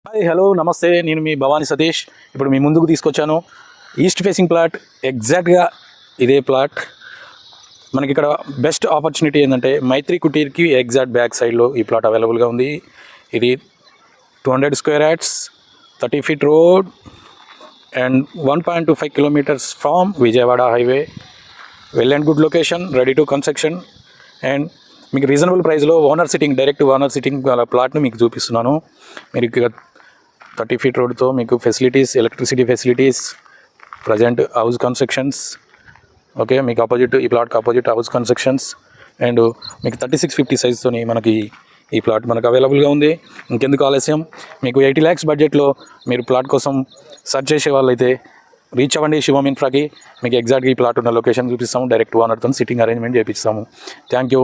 Hi hello నమస్తే, నేను మీ భవానీ సతీష్. ఇప్పుడు మీ ముందుకు తీసుకొచ్చాను ఈస్ట్ ఫేసింగ్ ప్లాట్. ఎగ్జాక్ట్గా ఇదే ప్లాట్. మనకి ఇక్కడ బెస్ట్ ఆపర్చునిటీ ఏంటంటే మైత్రి కుటీర్కి ఎగ్జాక్ట్ బ్యాక్ సైడ్లో ఈ ప్లాట్ అవైలబుల్గా ఉంది. ఇది 200 square yards, 30 feet road and 1.25 kilometers from Vijayawada highway. Well and good location, ready to construction and మీకు రీజనబుల్ ప్రైస్లో డైరెక్ట్ ఓనర్ సిట్టింగ్ ప్లాట్ను మీకు చూపిస్తున్నాను. మీరు ఇక్కడ 30 feet రోడ్తో మీకు facilities, electricity facilities, present house constructions. Okay, మీకు ఈ ప్లాట్కి ఆపోజిట్ హౌస్ కన్స్ట్రక్షన్స్ అండ్ మీకు 3650 సైజ్తో మనకి ఈ ప్లాట్ మనకు అవైలబుల్గా ఉంది. ఇంకెందుకు ఆలస్యం, మీకు 80 lakhs బడ్జెట్లో మీరు ప్లాట్ కోసం సెర్చ్ చేసే వాళ్ళైతే రీచ్ అవ్వండి శివం ఇన్ఫ్రాకి. మీకు ఎగ్జాక్ట్గా ఈ ప్లాట్ ఉన్న లొకేషన్ చూపిస్తాము, డైరెక్ట్ ఓనర్తో సిట్టింగ్ అరేంజ్మెంట్ చేపిస్తాము. Thank you.